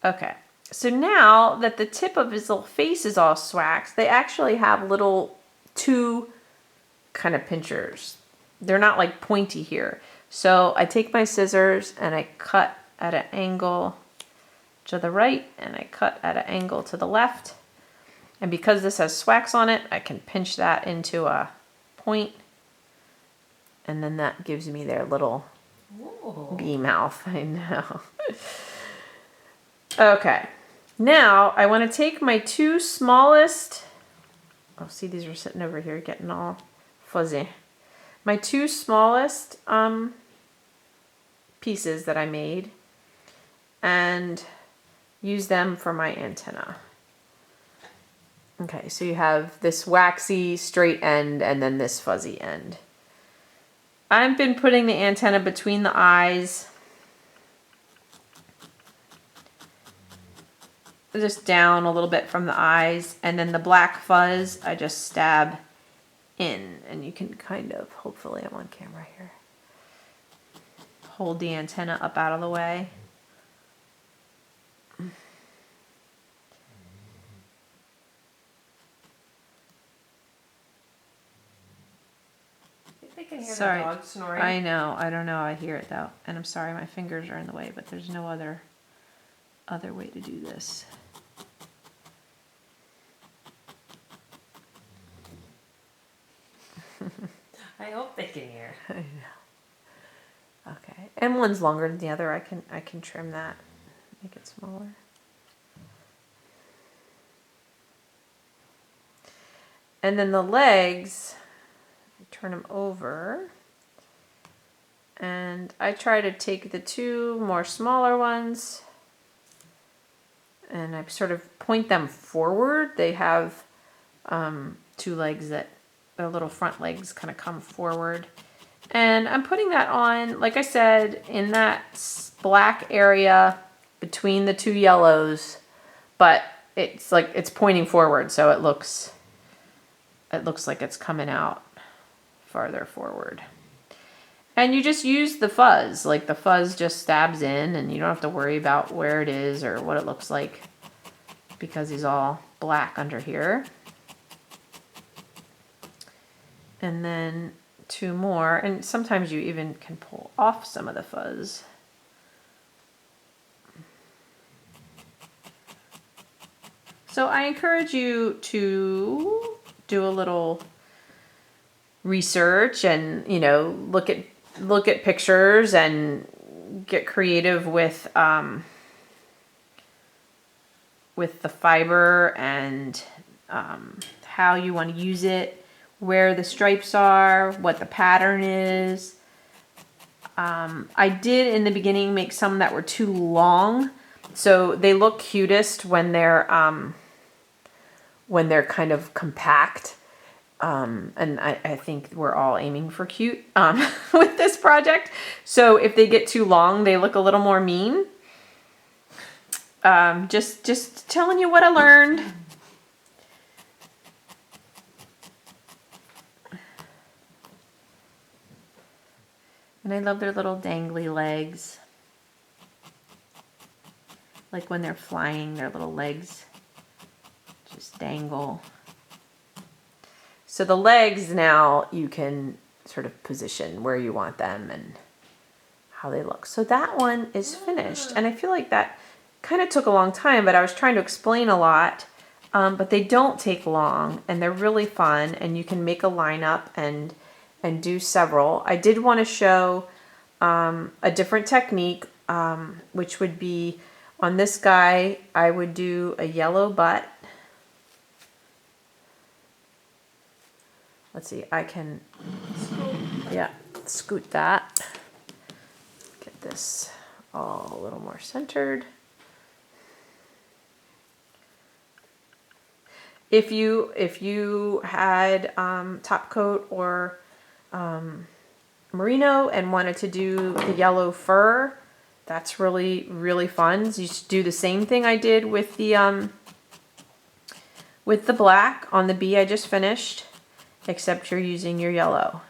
Okay. So now that the tip of his little face is all swacked, they actually have little two kind of pinchers. They're not like pointy here. So I take my scissors and I cut at an angle to the right and I cut at an angle to the left. And because this has swacks on it, I can pinch that into a point. And then that gives me their little bee mouth. I know. Okay. Now I want to take my two smallest, oh, see, these are sitting over here getting all fuzzy. My two smallest pieces that I made and use them for my antenna. Okay, so you have this waxy straight end and then this fuzzy end. I've been putting the antenna between the eyes, just down a little bit from the eyes, and then the black fuzz I just stab in, and you can kind of, hopefully I'm on camera here, hold the antenna up out of the way. I can hear Sorry. the dog snoring. I know, I don't know, I hear it though, and I'm sorry my fingers are in the way, but there's no other way to do this. I hope they can hear. I know. Okay, and one's longer than the other. I can trim that, make it smaller. And then the legs, turn them over, and I try to take the two more smaller ones, and I sort of point them forward. They have two legs that their little front legs kind of come forward. And I'm putting that on, like I said, in that black area between the two yellows, but it's like it's pointing forward, so it looks like it's coming out farther forward. And you just use the fuzz, like the fuzz just stabs in and you don't have to worry about where it is or what it looks like because he's all black under here. And then two more, and sometimes you even can pull off some of the fuzz. So I encourage you to do a little research and, you know, look at pictures and get creative with the fiber and how you want to use it, where the stripes are, what the pattern is. I did in the beginning make some that were too long, so they look cutest when they're kind of compact. And I think we're all aiming for cute with this project. So if they get too long, they look a little more mean. Just telling you what I learned. And I love their little dangly legs. Like when they're flying, their little legs just dangle. So the legs now you can sort of position where you want them and how they look. So that one is finished. And I feel like that kind of took a long time, but I was trying to explain a lot. But they don't take long and they're really fun and you can make a lineup and do several. I did want to show a different technique, which would be on this guy, I would do a yellow butt. Let's see, I can, yeah, scoot that. Get this all a little more centered. If you had top coat or merino and wanted to do the yellow fur, that's really, really fun. So you just do the same thing I did with the with the black on the bee I just finished, except you're using your yellow.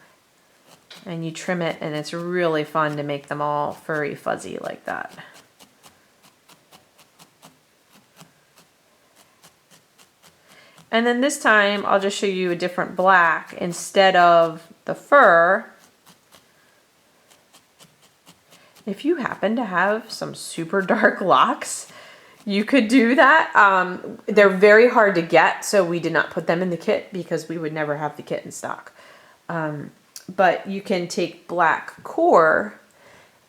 And you trim it, and it's really fun to make them all furry fuzzy like that. And then this time I'll just show you a different black instead of the fur. If you happen to have some super dark locks, you could do that. They're very hard to get, so we did not put them in the kit because we would never have the kit in stock. But you can take black core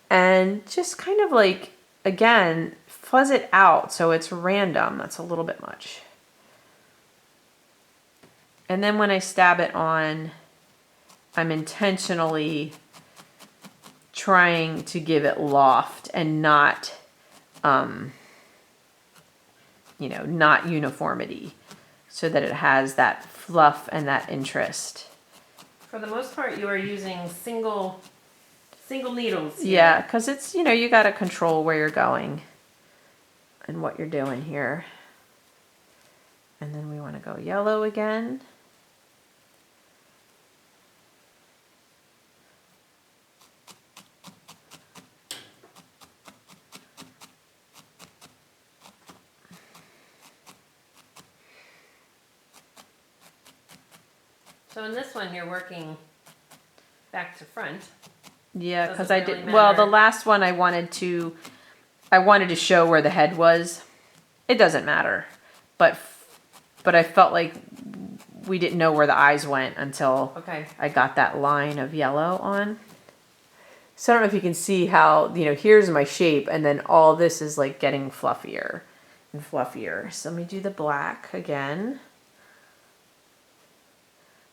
and just kind of like, again, fuzz it out so it's random. That's a little bit much. And then when I stab it on, I'm intentionally trying to give it loft and not, not uniformity, so that it has that fluff and that interest. For the most part, you are using single needles here. Yeah, because it's, you got to control where you're going and what you're doing here. And then we want to go yellow again. So in this one, you're working back to front. Yeah, Does because it I really did, well, the matter? last one I wanted to show where the head was. It doesn't matter, but I felt like we didn't know where the eyes went until Okay. I got that line of yellow on. So I don't know if you can see how, here's my shape, and then all this is like getting fluffier and fluffier. So let me do the black again.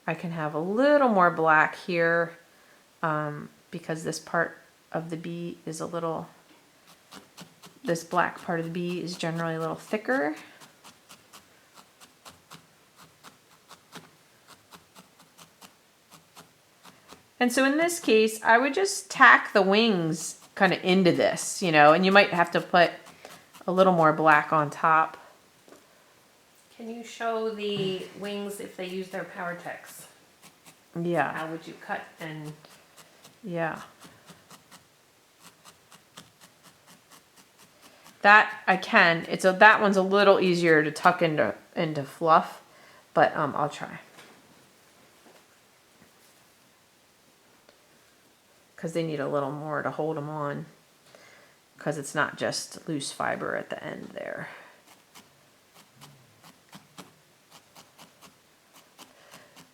I can have a little more black here because this part of the bee is this black part of the bee is generally a little thicker. And so in this case, I would just tack the wings kind of into this, and you might have to put a little more black on top. Can you show the wings if they use their power techs? Yeah. How would you cut and... Yeah. That I can. That one's a little easier to tuck into fluff, but I'll try. Because they need a little more to hold them on. Because it's not just loose fiber at the end there.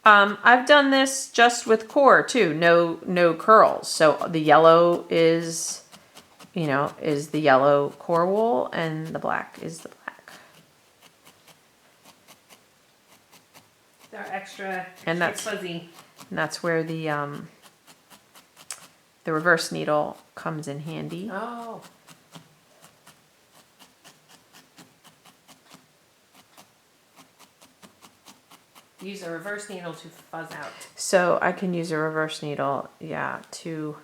I've done this just with core too, no curls. So the yellow is, is the yellow core wool, and the black is the black. They're extra And that's fuzzy. And that's where the reverse needle comes in handy. Oh. Use a reverse needle to fuzz out. So I can use a reverse needle, yeah, to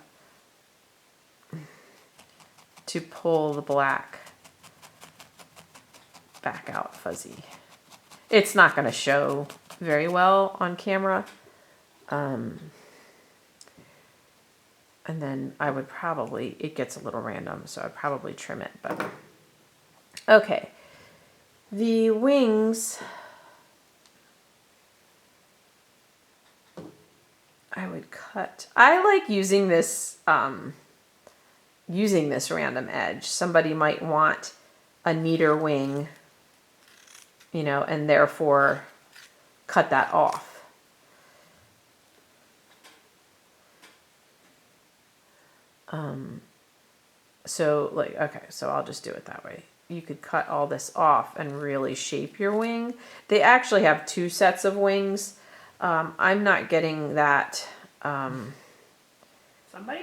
pull the black back out fuzzy. It's not going to show very well on camera. And then I would probably, it gets a little random, so I'd probably trim it, but okay. The wings, I would cut. I like using this random edge. Somebody might want a neater wing, and therefore cut that off. So I'll just do it that way. You could cut all this off and really shape your wing. They actually have two sets of wings. I'm not getting that. Somebody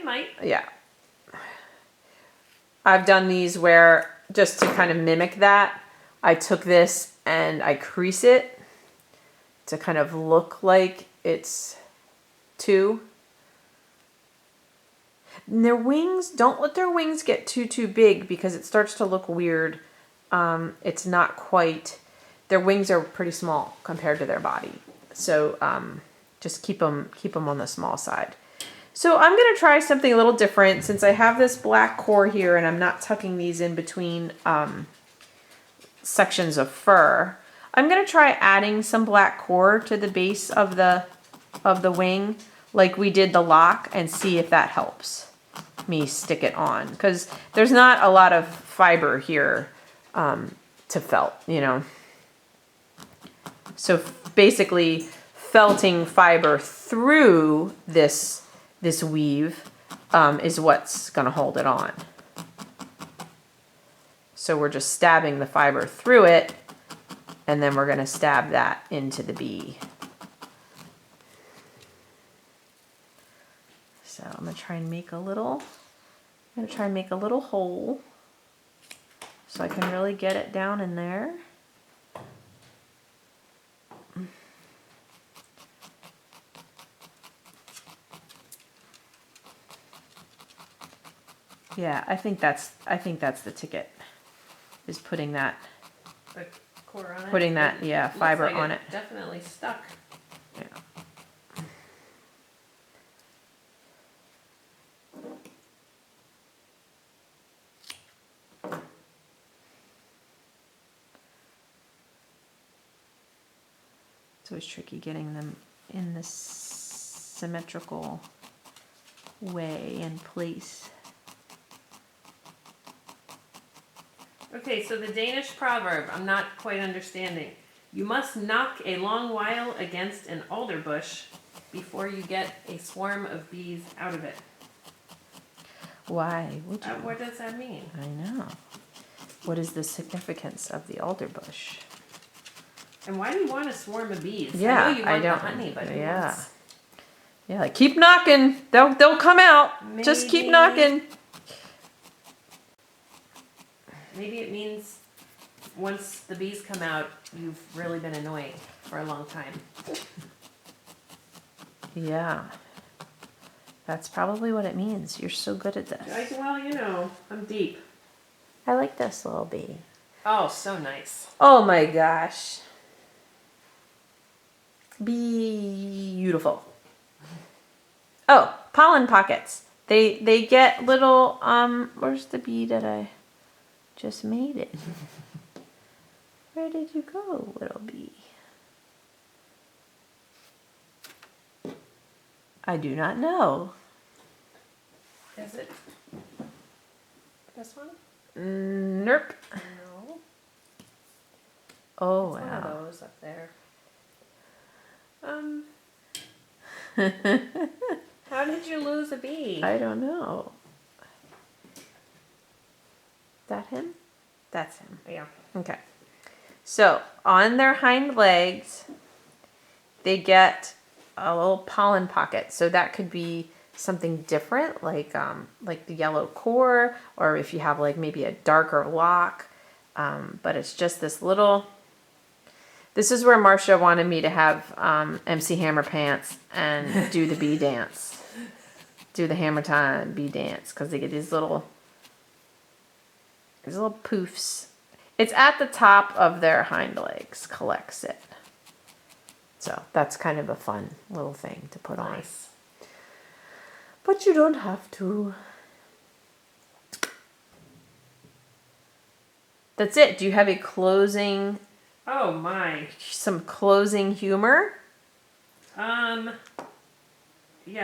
might. Yeah. I've done these where, just to kind of mimic that, I took this and I crease it to kind of look like it's two. And their wings, don't let their wings get too big because it starts to look weird. It's not quite their wings are pretty small compared to their body. So just keep them on the small side. So I'm going to try something a little different since I have this black core here and I'm not tucking these in between sections of fur. I'm going to try adding some black core to the base of the wing like we did the lock and see if that helps me stick it on, because there's not a lot of fiber here to felt, you know. So basically felting fiber through this weave is what's going to hold it on. So we're just stabbing the fiber through it, and then we're going to stab that into the bee. So I'm going to try and make a little hole so I can really get it down in there. Yeah, I think that's the ticket. Is putting that The core on it. Putting that, yeah, fiber Looks like on it. Definitely stuck. Yeah. It's always tricky getting them in this symmetrical way and place. Okay, so the Danish proverb, I'm not quite understanding. You must knock a long while against an alder bush before you get a swarm of bees out of it. Why would you? What does that mean? I know. What is the significance of the alder bush? And why do you want a swarm of bees? Yeah, I know you want don't. the honey, but who yeah, wants... yeah. Like, keep knocking. They'll come out. Just keep Maybe- knocking. Maybe it means once the bees come out, you've really been annoying for a long time. Yeah, that's probably what it means. You're so good at this. Well, you know, I'm deep. I like this little bee. Oh, so nice. Oh my gosh. Beautiful. Oh, pollen pockets. They get little, where's the bee that I just made it? Where did you go, little bee? I do not know. Is it this one? Nope. No. Oh, It's one wow. of those up there. How did you lose a bee? I don't know. That him? That's him. Yeah. Okay. So on their hind legs, they get a little pollen pocket. So that could be something different, like the yellow core, or if you have like maybe a darker lock. But it's just this little. This is where Marcia wanted me to have MC Hammer pants and do the bee dance, do the hammer time bee dance, because they get these little poofs. It's at the top of their hind legs, collects it. So that's kind of a fun little thing to put on. Nice. But you don't have to. That's it. Do you have a closing, Oh my. some closing humor? Yeah,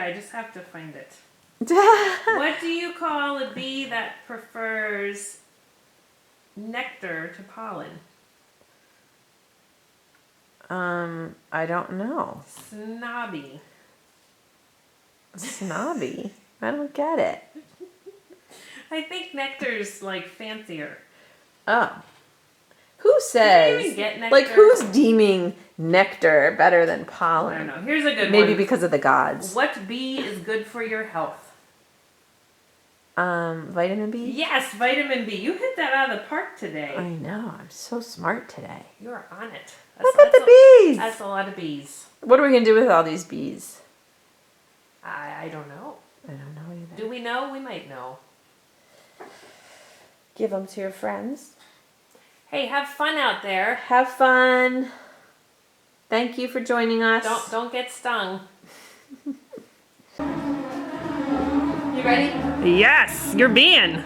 I just have to find it. What do you call a bee that prefers nectar to pollen? I don't know. Snobby. Snobby? I don't get it. I think nectar's like fancier. Oh. Who You says? even get nectar. Like, who's deeming nectar better than I pollen? don't know. Here's a good one. Maybe because of the gods. What bee is good for your health? Vitamin B? Yes, vitamin B. You hit that out of the park today. I know. I'm so smart today. You're on it. Look at the bees! That's a lot of bees. What are we going to do with all these bees? I don't know. I don't know either. Do we know? We might know. Give them to your friends. Hey, have fun out there. Have fun. Thank you for joining us. Don't get stung. You ready? Yes, you're being.